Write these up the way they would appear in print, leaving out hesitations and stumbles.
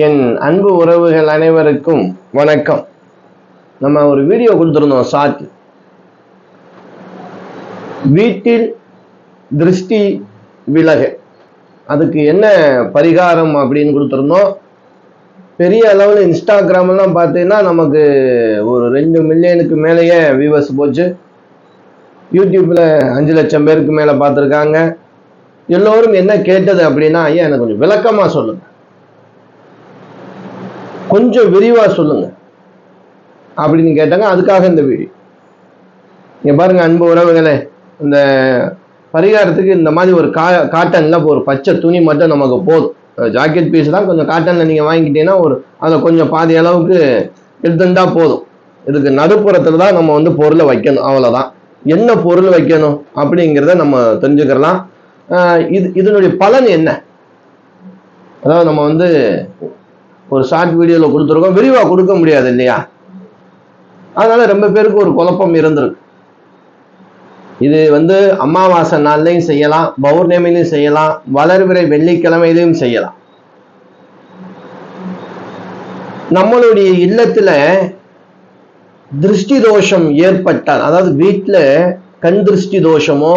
என் அன்பு உறவுகள் அனைவருக்கும் வணக்கம். நம்ம ஒரு வீடியோ கொடுத்துருந்தோம். ஷார்ட், வீட்டில் திருஷ்டி விலக அதுக்கு என்ன பரிகாரம் அப்படின்னு கொடுத்துருந்தோம். பெரிய அளவில் இன்ஸ்டாகிராம்லாம் பார்த்தீங்கன்னா நமக்கு ஒரு 2 மில்லியனுக்கு மேலேயே வியூவர்ஸ் போச்சு. யூடியூப்ல 5 லட்சம் பேருக்கு மேலே பார்த்துருக்காங்க. எல்லோரும் என்ன கேட்டது அப்படின்னா, ஐயா எனக்கு கொஞ்சம் விளக்கமாக சொல்லுங்க, கொஞ்சம் விரிவா சொல்லுங்க அப்படின்னு கேட்டாங்க. அதுக்காக இந்த வீடியோ. இங்க பாருங்க அன்பு உறவுகளே, இந்த பரிகாரத்துக்கு இந்த மாதிரி ஒரு காட்டன்ல ஒரு பச்சை துணி மட்டும் நமக்கு போதும். ஜாக்கெட் பீஸ் தான், கொஞ்சம் காட்டன்ல நீங்க வாங்கிட்டீங்கன்னா அதில் கொஞ்சம் பாதி அளவுக்கு எடுத்துட்டா போதும். இதுக்கு நடுப்புறத்துல தான் நம்ம பொருளை வைக்கணும், அவ்வளவுதான். என்ன பொருள் வைக்கணும் அப்படிங்கிறத நம்ம தெரிஞ்சுக்கலாம். இதனுடைய பலன் என்ன, அதாவது நம்ம ஒரு ஷார்ட் வீடியோவில் கொடுத்துருக்கோம், விரிவாக கொடுக்க முடியாது இல்லையா? அதனால ரொம்ப பேருக்கு ஒரு குழப்பம் இருந்திருக்கு. இது அமாவாசை நாள்லையும் செய்யலாம், பௌர்ணமிலையும் செய்யலாம், வளர்பிறை வெள்ளிக்கிழமையிலையும் செய்யலாம். நம்மளுடைய இல்லத்துல திருஷ்டி தோஷம் ஏற்பட்டால், அதாவது வீட்டுல கண் திருஷ்டி தோஷமோ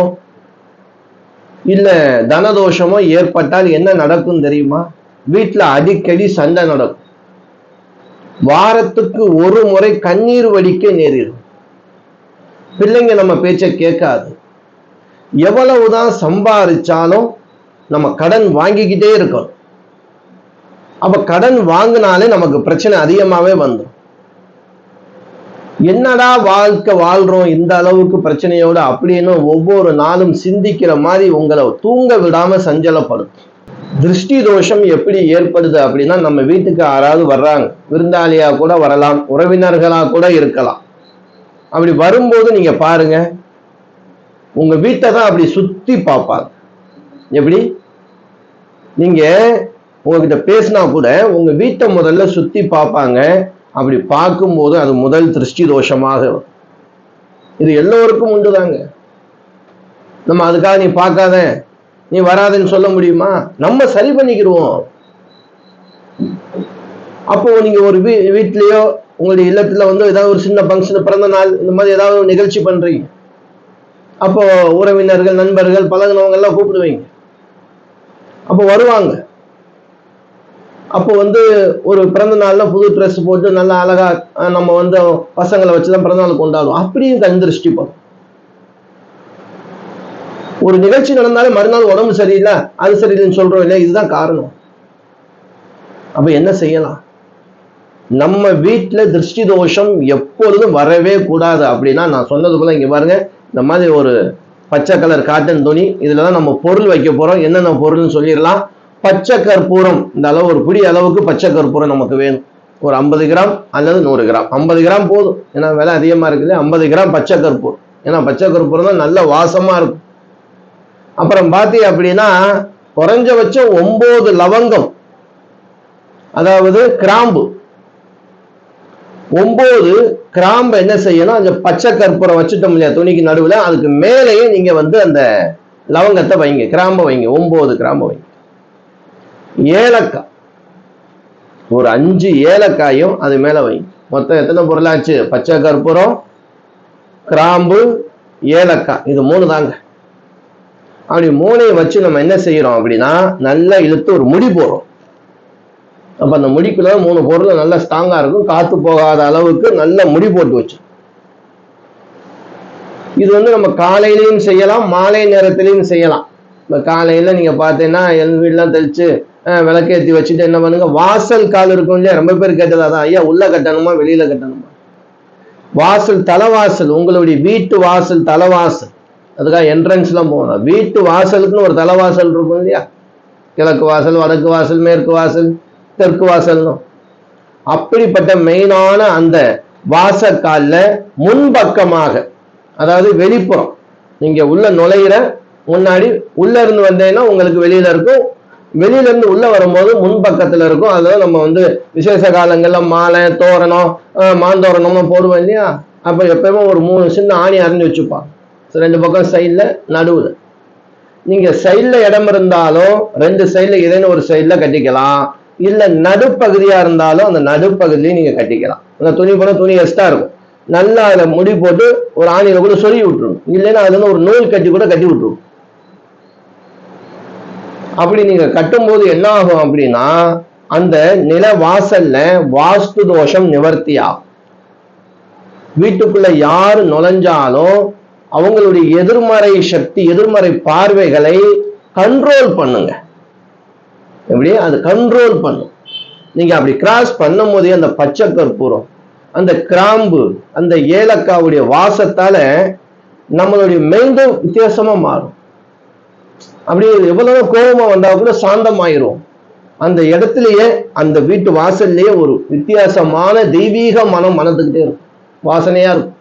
இல்ல தனதோஷமோ ஏற்பட்டால் என்ன நடக்கும் தெரியுமா? வீட்டுல அடிக்கடி சண்டை நடக்கும். வாரத்துக்கு ஒரு முறை கண்ணீர் வடிக்க நேரிடும். பிள்ளைங்க நம்ம பேச்ச கேட்காது. எவ்வளவுதான் சம்பாதிச்சாலும் நம்ம கடன் வாங்கிக்கிட்டே இருக்கணும். அப்ப கடன் வாங்கினாலே நமக்கு பிரச்சனை அதிகமாவே வந்துடும். என்னடா வாழ்க்கை வாழ்றோம் இந்த அளவுக்கு பிரச்சனையோட அப்படின்னு ஒவ்வொரு நாளும் சிந்திக்கிற மாதிரி உங்களை தூங்க விடாம சஞ்சலப்படும். திருஷ்டி தோஷம் எப்படி ஏற்படுது அப்படின்னா, நம்ம வீட்டுக்கு யாராவது வர்றாங்க, விருந்தாளியா கூட வரலாம், உறவினர்களா கூட இருக்கலாம். அப்படி வரும்போது நீங்க பாருங்க, உங்க வீட்டை தான் அப்படி சுத்தி பார்ப்பாங்க. எப்படி? நீங்க உங்ககிட்ட பேசினா கூட உங்க வீட்டை முதல்ல சுத்தி பார்ப்பாங்க. அப்படி பார்க்கும்போது அது முதல் திருஷ்டி தோஷமாக. இது எல்லோருக்கும் உண்டுதாங்க. நம்ம அதுக்காக நீ பார்க்காத, நீ வராதுன்னு சொல்ல முடியுமா? நம்ம சரி பண்ணிக்கிடுவோம். அப்போ நீங்க ஒரு வீட்லயோ உங்களுடைய இல்லத்துல ஏதாவது ஒரு சின்ன ஃபங்க்ஷன், பிறந்த நாள், இந்த மாதிரி ஏதாவது ஒரு நிகழ்ச்சி பண்றீங்க. அப்போ உறவினர்கள், நண்பர்கள், பழகினவங்க எல்லாம் கூப்பிடுவீங்க. அப்போ வருவாங்க. அப்போ ஒரு பிறந்த நாள்ல புது ட்ரெஸ் போட்டு நல்லா அழகா நம்ம பசங்களை வச்சுதான் பிறந்த நாள் கொண்டாடுவோம். அப்படியும் கண் திருஷ்டி பண்ணும். ஒரு நிகழ்ச்சி நடந்தாலும் மறுநாள் உடம்பு சரியில்லை, அது சரியில்லைன்னு சொல்றோம் இல்லையா? இதுதான் காரணம். அப்ப என்ன செய்யலாம்? நம்ம வீட்டுல திருஷ்டி தோஷம் எப்பொழுதும் வரவே கூடாது அப்படின்னா, நான் சொன்னது போல இங்க பாருங்க, இந்த மாதிரி ஒரு பச்சை கலர் காட்டன் துணி, இதுலதான் நம்ம பொருள் வைக்க போறோம். என்னென்ன பொருள்னு சொல்லிடலாம். பச்சை கற்பூரம், இந்த அளவு ஒரு பிடி அளவுக்கு பச்சை கற்பூரம் நமக்கு வேணும். ஒரு 50 கிராம் அல்லது 100 கிராம். 50 கிராம் போதும், ஏன்னா விலை அதிகமா இருக்குது. 50 கிராம் பச்சை கற்பூரம், ஏன்னா பச்சை கற்பூரம் தான் நல்ல வாசமா இருக்கும். அப்புறம் பாத்தி அப்படின்னா குறைஞ்சபட்சம் 9 லவங்கம், அதாவது கிராம்பு. 9 கிராம்பு என்ன செய்யணும், அந்த பச்சை கற்பூரம் வச்சுட்டோம் இல்லையா துணிக்கு நடுவில், அதுக்கு மேலேயே நீங்க அந்த லவங்கத்தை வைங்க, கிராம்பை வைங்க. 9 கிராம்பு வைங்க. ஏலக்காய், ஒரு 5 ஏலக்காயும் அது மேல வைங்க. மொத்தம் எத்தனை பொருளாச்சு? பச்சை கற்பூரம், கிராம்பு, ஏலக்காய், இது 3 தாங்க. அப்படி 3ஐயும் வச்சு நம்ம என்ன செய்யறோம் அப்படின்னா, நல்லா இழுத்து ஒரு முடி போடுறோம். அப்ப அந்த முடிக்குள்ள 3 பொருள் நல்லா ஸ்ட்ராங்கா இருக்கும், காத்து போகாத அளவுக்கு நல்ல முடி போட்டு வச்சு. இது நம்ம காலையிலையும் செய்யலாம், மாலை நேரத்திலையும் செய்யலாம். இப்ப காலையில நீங்க பார்த்தீங்கன்னா எல் வீடுலாம் தெளிச்சு விளக்கேற்றி வச்சுட்டு என்ன பண்ணுங்க, வாசல் கால் இருக்கும் இல்லையா? ரொம்ப பேர் கேட்டது அதான், ஐயா உள்ள கட்டணுமா வெளியில கட்டணுமா? வாசல், தலைவாசல், உங்களுடைய வீட்டு வாசல் தலைவாசல், அதுக்காக என்ட்ரன்ஸ்லாம் போகணும். வீட்டு வாசலுக்குன்னு ஒரு தலைவாசல் இருக்கும் இல்லையா? கிழக்கு வாசல், வடக்கு வாசல், மேற்கு வாசல், தெற்கு வாசல்னு. அப்படிப்பட்ட மெயினான அந்த வாசற்கால்ல முன்பக்கமாக, அதாவது வெளிப்புறம், நீங்க உள்ள நுழையிற முன்னாடி உள்ள இருந்து வந்தீங்கன்னா உங்களுக்கு வெளியில இருக்கும், வெளியில இருந்து உள்ள வரும்போது முன்பக்கத்துல இருக்கும். அதெல்லாம் நம்ம விசேஷ காலங்கள்ல மாலை, தோரணம், மாந்தோரணம்லாம் போடுவோம் இல்லையா? அப்ப எப்பயுமே ஒரு 3 சின்ன ஆணி அரைஞ்சு வச்சுப்பாங்க, 2 பக்கம் சைட்ல, நடுவுல. நீங்க சைட்ல இடம் இருந்தாலும் 2 சைட்ல ஏதேனும் ஒரு சைட்ல கட்டிக்கலாம். இல்ல நடுப்பகுதியா இருந்தாலும் அந்த நடுப்பகுதியிலையும் நீங்க கட்டிக்கலாம். அந்த துணி போனா துணி எக்ஸ்ட்ரா இருக்கும், நல்லா அதுல முடி போட்டு ஒரு ஆணியில கூட சொல்லி விட்டுரும், இல்லைன்னா அதுல இருந்து ஒரு நூல் கட்டி கூட கட்டி விட்டுரும். அப்படி நீங்க கட்டும் போது என்ன ஆகும் அப்படின்னா அந்த நில வாசல்ல வாஸ்து தோஷம் நிவர்த்தி ஆகும். வீட்டுக்குள்ள யாரு நுழைஞ்சாலும் அவங்களுடைய எதிர்மறை சக்தி, எதிர்மறை பார்வைகளை கண்ட்ரோல் பண்ணுங்க. எப்படி அது கண்ட்ரோல் பண்ணும். நீங்க அப்படி கிராஸ் பண்ணும் போதே அந்த பச்சை கற்பூரம், அந்த கிராம்பு, அந்த ஏலக்காவுடைய வாசத்தால நம்மளுடைய மைண்டும் வித்தியாசமா மாறும். அப்படி எவ்வளவு கோபமா வந்தா கூட சாந்தமாயிரும். அந்த இடத்துலயே அந்த வீட்டு வாசல்லையே ஒரு வித்தியாசமான தெய்வீக மனம் மனத்துக்கிட்டே இருக்கும், வாசனையா இருக்கும்.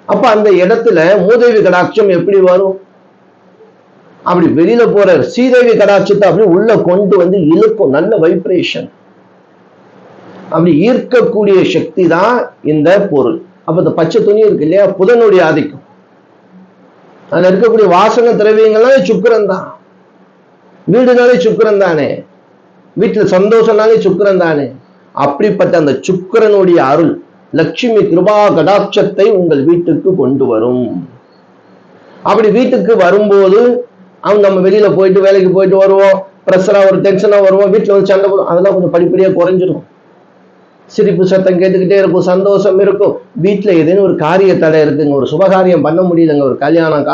அப்ப அந்த இடத்துல மூதேவி கடாட்சம் எப்படி வரும்? அப்படி வெளியில போற ஸ்ரீதேவி கடாட்சத்தை அப்படி உள்ள கொண்டு வந்து இழுக்கும், நல்ல வைப்ரேஷன். அப்படி ஈர்க்கக்கூடிய சக்தி தான் இந்த பொருள். அப்ப இந்த பச்சை துணி இருக்கு இல்லையா, புதனுடைய ஆதிக்கம். அதுல இருக்கக்கூடிய வாசன திரவியங்கள்னாலே சுக்கிரன் தான். வீடுனாலே சுக்கிரன் தானே, வீட்டுல சந்தோஷம்னாலே சுக்கிரன் தானே. அப்படிப்பட்ட அந்த சுக்கிரனுடைய அருள், லட்சுமி கிருபா கடாட்சத்தை உங்கள் வீட்டுக்கு கொண்டு வரும். அப்படி வீட்டுக்கு வரும்போது நம்ம வெளியில போயிட்டு வேலைக்கு போயிட்டு வருவோம், ப்ரெஷரா ஒரு டென்ஷனா வருவோம், வீட்டுல வந்து சண்டை போடும், அதெல்லாம் கொஞ்சம் படிப்படியா குறைஞ்சிடும். சிரிப்பு சத்தம் கேட்டுக்கிட்டே இருக்கும், சந்தோஷம் இருக்கும். வீட்டுல ஏதேனும் ஒரு காரிய தடை இருக்குங்க, ஒரு சுபகாரியம் பண்ண முடியலங்க, ஒரு கல்யாணம்,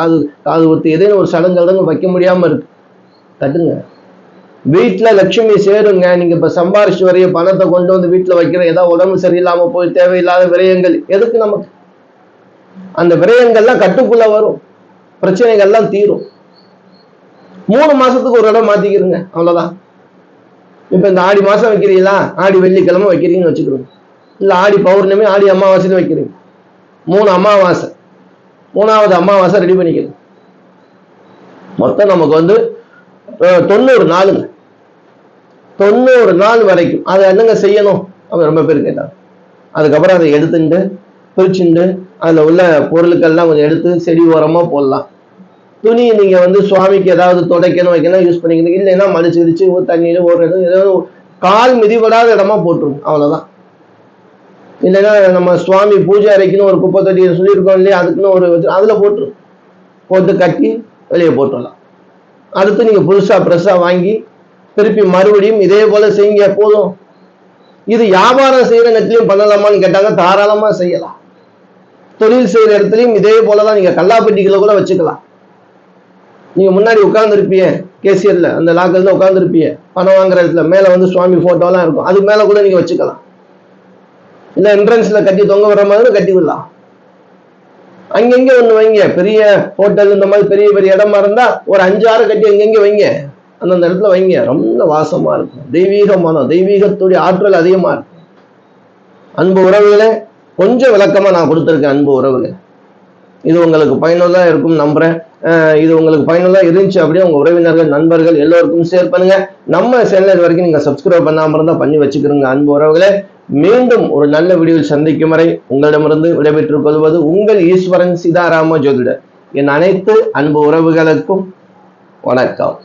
காது ஊத்து, ஏதேனும் ஒரு சடங்கு வைக்க முடியாம இருக்கு, தட்டுங்க. வீட்டுல லட்சுமி சேருங்க. நீங்க இப்ப சம்பாரிச்சு வரைய பணத்தை கொண்டு வந்து வீட்டுல வைக்கிற, ஏதாவது உடம்பு சரியில்லாம போய் தேவையில்லாத விரயங்கள் எதுக்கு நமக்கு? அந்த விரயங்கள்லாம் கட்டுக்குள்ள வரும், பிரச்சனைகள்லாம் தீரும். 3 மாசத்துக்கு ஒரு இடம் மாத்திக்கிறங்க, அவ்வளவுதான். இப்ப இந்த ஆடி மாசம் வைக்கிறீங்களா, ஆடி வெள்ளிக்கிழமை வைக்கிறீங்கன்னு வச்சுக்கிறோம், இல்ல ஆடி பௌர்ணமி, ஆடி அமாவாசைன்னு வைக்கிறீங்க. 3 அமாவாசை, 3வது அமாவாசை ரெடி பண்ணிக்கிறோம். மொத்தம் நமக்கு வந்து 90 நாளுங்க. 90 நாள் வரைக்கும் அதை என்னங்க செய்யணும் அவங்க ரொம்ப பேர் கேட்டாங்க. அதுக்கப்புறம் அதை எடுத்துட்டு பிரிச்சுட்டு அதுல உள்ள பொருட்கள்லாம் கொஞ்சம் எடுத்து செடி ஓரமா போடலாம். துணி நீங்க வந்து சுவாமிக்கு ஏதாவது துடைக்கணும் வைக்கணும் யூஸ் பண்ணிக்கணும், இல்லைன்னா மடிச்சு இடிச்சு தண்ணியில ஒரு இடம் ஏதாவது கால் மிதிபடாத இடமா போட்டுரும், அவ்வளவுதான். இல்லைன்னா நம்ம சுவாமி பூஜை அறைக்குன்னு ஒரு குப்பை தொட்டியை சொல்லியிருக்கோம் இல்லையா, அதுக்குன்னு ஒரு அதுல போட்டுரும், போட்டு கட்டி வெளியே போட்டுடலாம். அடுத்து நீங்க புதுசா பிரஷா வாங்கி திருப்பி மறுபடியும் இதே போல செய்யுங்க, போதும். இது வியாபாரம் செய்யற இடத்துலயும் பண்ணலாமான்னு கேட்டாங்க, தாராளமா செய்யலாம். தொழில் செய்யற இடத்துலயும் இதே போலதான், நீங்க கல்லாப்பெட்டிகளை கூட வச்சுக்கலாம். நீங்க முன்னாடி உட்கார்ந்து இருப்பீங்க கேசியர்ல, அந்த லாக்கர்ல உட்கார்ந்து இருப்பீங்க, பணம் வாங்குற இடத்துல மேல வந்து சுவாமி போட்டோ எல்லாம் இருக்கும், அது மேல கூட நீங்க வச்சுக்கலாம். இல்ல என்ட்ரன்ஸ்ல கட்டி தொங்க வர்ற மாதிரி கட்டி விடலாம். அங்கங்க ஒண்ணு வைங்க, பெரிய ஹோட்டல் இந்த மாதிரி பெரிய பெரிய இடமா இருந்தா ஒரு 5-6 கட்டி எங்கெங்க வைங்க, அந்தந்த இடத்துல வைங்க, ரொம்ப வாசமா இருக்கும். தெய்வீக மனம், தெய்வீகத்துடைய ஆற்றல் அதிகமா இருக்கும். அன்பு உறவுகளே, கொஞ்சம் விளக்கமா நான் கொடுத்துருக்கேன். அன்பு உறவுகளே, இது உங்களுக்கு பயனுள்ளதா இருக்கும் நம்புறேன். இது உங்களுக்கு பயனுள்ளதா இருந்துச்சு அப்படியே உங்க உறவினர்கள், நண்பர்கள் எல்லோருக்கும் ஷேர் பண்ணுங்க. நம்ம சேனல் வரைக்கும் நீங்க சப்ஸ்கிரைப் பண்ணாம இருந்தா பண்ணி வச்சுக்கிறோங்க. அன்பு உறவுகளே, மீண்டும் ஒரு நல்ல வீடியோவில் சந்திக்கும் வரை உங்களிடமிருந்து விடைபெற்றுக் கொள்வது உங்கள் ஈஸ்வரன் சீதாராம ஜோதிடர். என் அனைத்து அன்பு உறவுகளுக்கும் வணக்கம்.